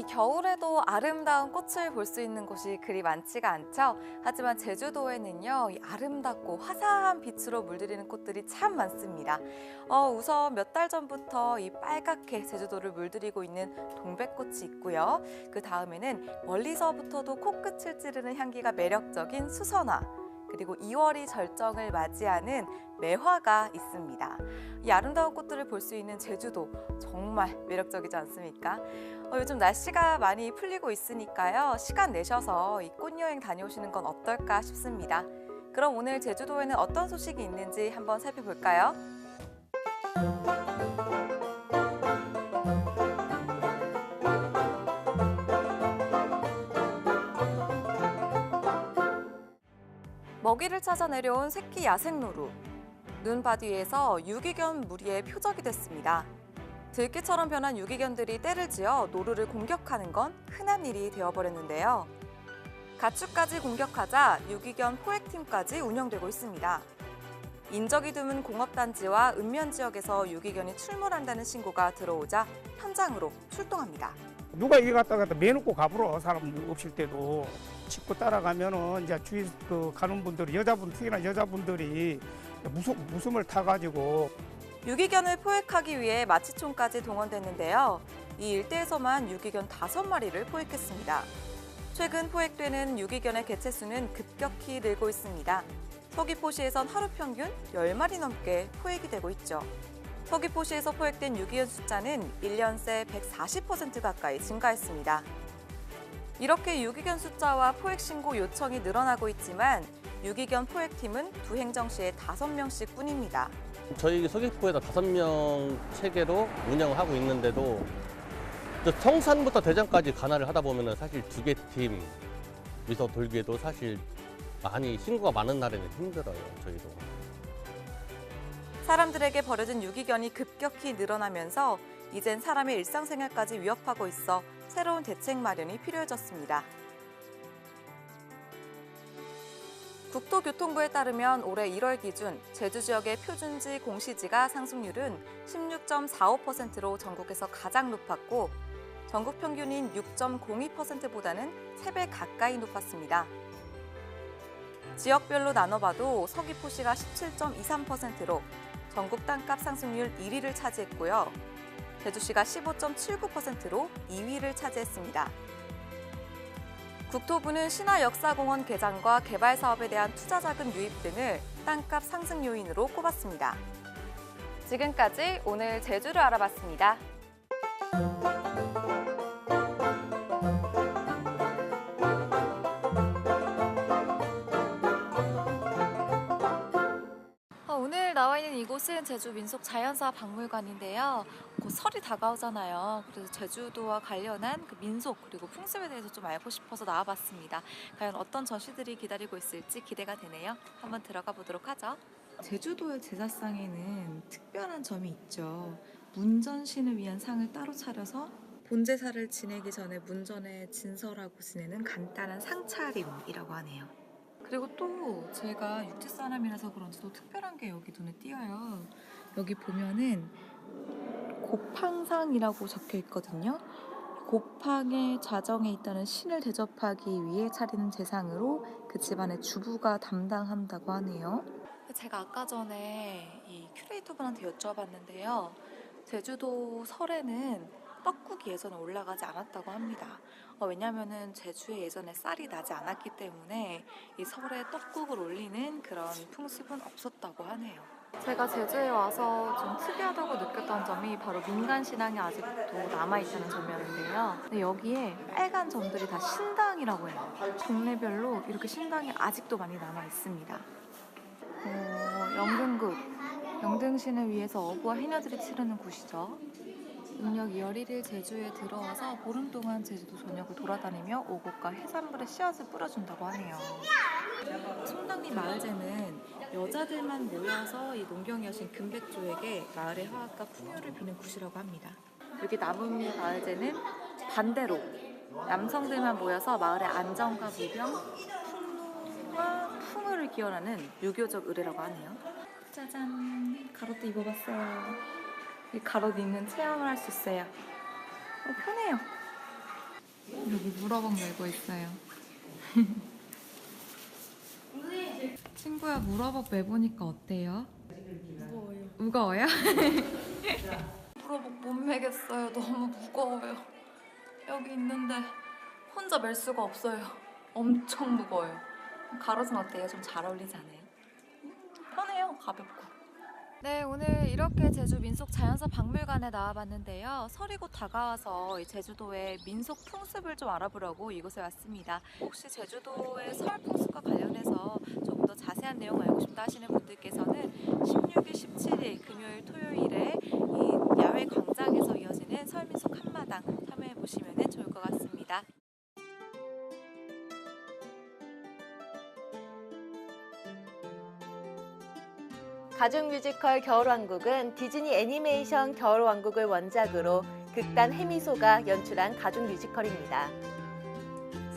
겨울에도 아름다운 꽃을 볼 수 있는 곳이 그리 많지가 않죠. 하지만 제주도에는요, 이 아름답고 화사한 빛으로 물들이는 꽃들이 참 많습니다. 우선 몇 달 전부터 이 빨갛게 제주도를 물들이고 있는 동백꽃이 있고요. 그 다음에는 멀리서부터도 코끝을 찌르는 향기가 매력적인 수선화, 그리고 2월이 절정을 맞이하는 매화가 있습니다. 이 아름다운 꽃들을 볼 수 있는 제주도 정말 매력적이지 않습니까? 요즘 날씨가 많이 풀리고 있으니까요. 시간 내셔서 이 꽃여행 다녀오시는 건 어떨까 싶습니다. 그럼 오늘 제주도에는 어떤 소식이 있는지 한번 살펴볼까요? 먹이를 찾아 내려온 새끼 야생노루. 눈바디에서 유기견 무리의 표적이 됐습니다. 들기처럼 변한 유기견들이 떼를 지어 노루를 공격하는 건 흔한 일이 되어버렸는데요. 가축까지 공격하자 유기견 포획팀까지 운영되고 있습니다. 인적이 드문 공업단지와 읍면 지역에서 유기견이 출몰한다는 신고가 들어오자 현장으로 출동합니다. 누가 이리 갖다 매놓고 가불어. 사람 없을 때도 짚고 따라가면은 이제 주위 가는 분들이 특히나 여자분들이 무숨을 타가지고 유기견을 포획하기 위해 마취총까지 동원됐는데요. 이 일대에서만 유기견 5마리를 포획했습니다. 최근 포획되는 유기견의 개체수는 급격히 늘고 있습니다. 서귀포시에선 하루 평균 10마리 넘게 포획이 되고 있죠. 서귀포시에서 포획된 유기견 숫자는 1년 새 140% 가까이 증가했습니다. 이렇게 유기견 숫자와 포획 신고 요청이 늘어나고 있지만 유기견 포획팀은 두 행정시에 5명씩 뿐입니다. 저희 서귀포에서 5명 체계로 운영을 하고 있는데도 성산부터 대전까지 관할을 하다 보면 사실 2개 팀에서 돌기에도 사실 많이 신고가 많은 날에는 힘들어요, 저희도. 사람들에게 버려진 유기견이 급격히 늘어나면서 이젠 사람의 일상생활까지 위협하고 있어 새로운 대책 마련이 필요해졌습니다. 국토교통부에 따르면 올해 1월 기준 제주 지역의 표준지 공시지가 상승률은 16.45%로 전국에서 가장 높았고 전국 평균인 6.02%보다는 3배 가까이 높았습니다. 지역별로 나눠봐도 서귀포시가 17.23%로 전국 땅값 상승률 1위를 차지했고요. 제주시가 15.79%로 2위를 차지했습니다. 국토부는 신화역사공원 개장과 개발 사업에 대한 투자 자금 유입 등을 땅값 상승 요인으로 꼽았습니다. 지금까지 오늘 제주를 알아봤습니다. 오늘 나와 있는 이곳은 제주 민속자연사 박물관인데요. 곧 설이 다가오잖아요. 그래서 제주도와 관련한 그 민속 그리고 풍습에 대해서 좀 알고 싶어서 나와봤습니다. 과연 어떤 전시들이 기다리고 있을지 기대가 되네요. 한번 들어가 보도록 하죠. 제주도의 제사상에는 특별한 점이 있죠. 문전신을 위한 상을 따로 차려서 본제사를 지내기 전에 문전에 진설하고 지내는 간단한 상차림이라고 하네요. 그리고 또 제가 육지 사람이라서 그런지 또 특별한 게 여기 눈에 띄어요. 여기 보면은 곱팡상이라고 적혀 있거든요. 곱팡의 자정에 있다는 신을 대접하기 위해 차리는 제상으로 그 집안의 주부가 담당한다고 하네요. 제가 아까 전에 이 큐레이터분한테 여쭤봤는데요. 제주도 설에는 떡국이 예전에 올라가지 않았다고 합니다. 왜냐면은 제주에 예전에 쌀이 나지 않았기 때문에 이 설에 떡국을 올리는 그런 풍습은 없었다고 하네요. 제가 제주에 와서 좀 특이하다고 느꼈던 점이 바로 민간 신앙이 아직도 남아있다는 점이었는데요. 근데 여기에 빨간 점들이 다 신당이라고 해요. 동네별로 이렇게 신당이 아직도 많이 남아있습니다. 영등국, 영등신을 위해서 어부와 해녀들이 치르는 곳이죠. 음력 2월 1일 제주에 들어와서 보름 동안 제주도 전역을 돌아다니며 오곡과 해산물에 씨앗을 뿌려준다고 하네요. 송당리 마을제는 여자들만 모여서 이 농경 여신 금백조에게 마을의 화합과 풍요를 비는 곳이라고 합니다. 여기 나무미 마을제는 반대로 남성들만 모여서 마을의 안정과 무병, 풍요와 풍요를 기원하는 유교적 의례라고 하네요. 짜잔, 가로도 입어봤어요. 이 가로도 입는 체험을 할 수 있어요. 편해요. 여기 물어봐 메고 있어요. 친구야, 물어봐 매보니까 어때요? 무거워요. 무거워요? 물어봐 못 매겠어요. 너무 무거워요. 여기 있는데 혼자 멜 수가 없어요. 엄청 무거워요. 가로는 어때요? 좀 잘 어울리지 않아요? 편해요. 가볍고. 네, 오늘 이렇게 제주 민속 자연사 박물관에 나와봤는데요. 설이 곧 다가와서 이 제주도의 민속 풍습을 좀 알아보려고 이곳에 왔습니다. 혹시 제주도의 설 풍습과 관련해서 조금 더 자세한 내용 알고 싶다 하시는 분들께서는 16일, 17일 금요일, 토요일에 이 야외 광장에서 이어지는 설민속 한마당 참여해 보시면 좋을 것 같습니다. 가족 뮤지컬 겨울왕국은 디즈니 애니메이션 겨울왕국을 원작으로 극단 해미소가 연출한 가족 뮤지컬입니다.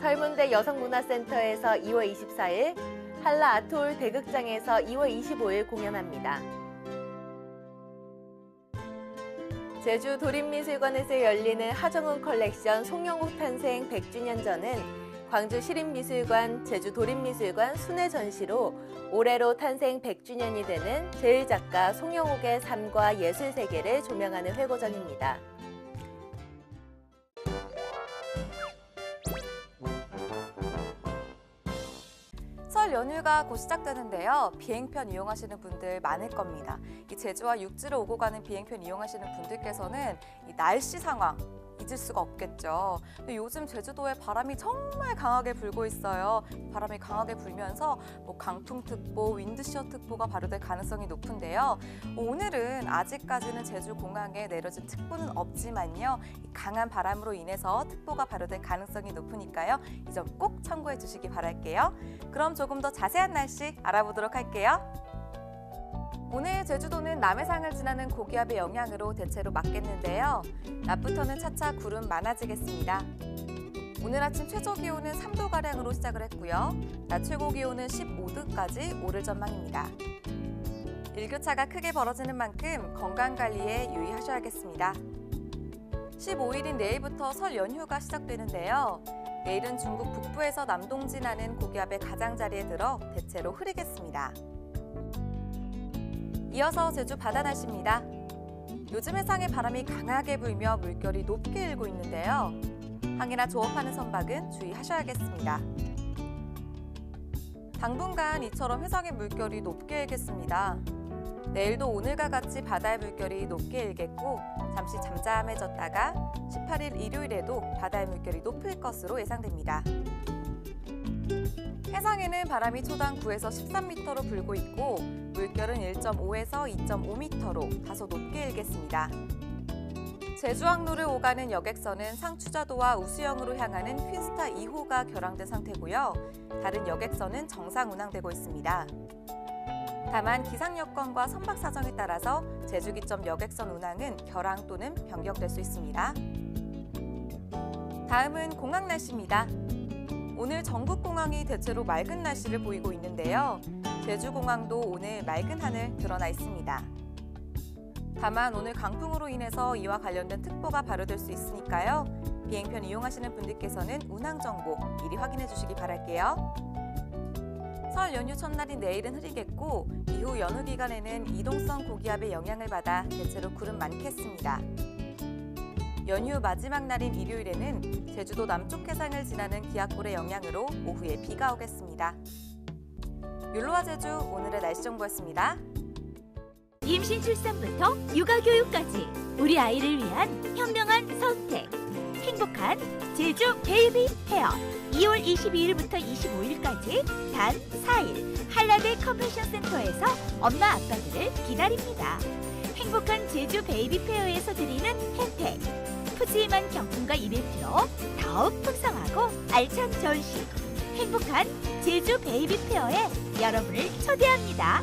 설문대 여성문화센터에서 2월 24일, 한라 아트홀 대극장에서 2월 25일 공연합니다. 제주 도립미술관에서 열리는 하정운 컬렉션 송영옥 탄생 100주년전은 광주 시립미술관, 제주 도립미술관 순회 전시로 올해로 탄생 100주년이 되는 제1작가 송영옥의 삶과 예술 세계를 조명하는 회고전입니다. 설 연휴가 곧 시작되는데요. 비행편 이용하시는 분들 많을 겁니다. 이 제주와 육지로 오고 가는 비행편 이용하시는 분들께서는 이 날씨 상황 잊을 수가 없겠죠. 근데 요즘 제주도에 바람이 정말 강하게 불고 있어요. 바람이 강하게 불면서 강풍특보, 윈드시어특보가 발효될 가능성이 높은데요. 오늘은 아직까지는 제주 공항에 내려진 특보는 없지만요. 이 강한 바람으로 인해서 특보가 발효될 가능성이 높으니까요. 이 점 꼭 참고해 주시기 바랄게요. 그럼 조금 더 자세한 날씨 알아보도록 할게요. 오늘 제주도는 남해상을 지나는 고기압의 영향으로 대체로 맑겠는데요. 낮부터는 차차 구름 많아지겠습니다. 오늘 아침 최저 기온은 3도가량으로 시작을 했고요. 낮 최고 기온은 15도까지 오를 전망입니다. 일교차가 크게 벌어지는 만큼 건강관리에 유의하셔야겠습니다. 15일인 내일부터 설 연휴가 시작되는데요. 내일은 중국 북부에서 남동진하는 고기압의 가장자리에 들어 대체로 흐리겠습니다. 이어서 제주 바다 날씨입니다. 요즘 해상에 바람이 강하게 불며 물결이 높게 일고 있는데요. 항해나 조업하는 선박은 주의하셔야겠습니다. 당분간 이처럼 해상의 물결이 높게 일겠습니다. 내일도 오늘과 같이 바다의 물결이 높게 일겠고 잠시 잠잠해졌다가 18일 일요일에도 바다의 물결이 높을 것으로 예상됩니다. 해상에는 바람이 초당 9에서 13m로 불고 있고 물결은 1.5에서 2.5m로 다소 높게 일겠습니다. 제주항로를 오가는 여객선은 상추자도와 우수영으로 향하는 퀸스타 2호가 결항된 상태고요. 다른 여객선은 정상 운항되고 있습니다. 다만 기상 여건과 선박 사정에 따라서 제주 기점 여객선 운항은 결항 또는 변경될 수 있습니다. 다음은 공항 날씨입니다. 오늘 전국 공항이 대체로 맑은 날씨를 보이고 있는데요. 제주공항도 오늘 맑은 하늘 드러나 있습니다. 다만 오늘 강풍으로 인해서 이와 관련된 특보가 발효될 수 있으니까요. 비행편 이용하시는 분들께서는 운항 정보 미리 확인해 주시기 바랄게요. 설 연휴 첫날인 내일은 흐리겠고 이후 연휴 기간에는 이동성 고기압의 영향을 받아 대체로 구름 많겠습니다. 연휴 마지막 날인 일요일에는 제주도 남쪽 해상을 지나는 기압골의 영향으로 오후에 비가 오겠습니다. 율로와 제주 오늘의 날씨 정보였습니다. 임신 출산부터 육아교육까지 우리 아이를 위한 현명한 선택. 행복한 제주 베이비 헤어. 2월 22일부터 25일까지 단 4일 한라대 컨벤션 센터에서 엄마 아빠들을 기다립니다. 행복한 제주 베이비 페어에서 드리는 혜택. 푸짐한 경품과 이벤트로 더욱 풍성하고 알찬 전시. 행복한 제주 베이비 페어에 여러분을 초대합니다.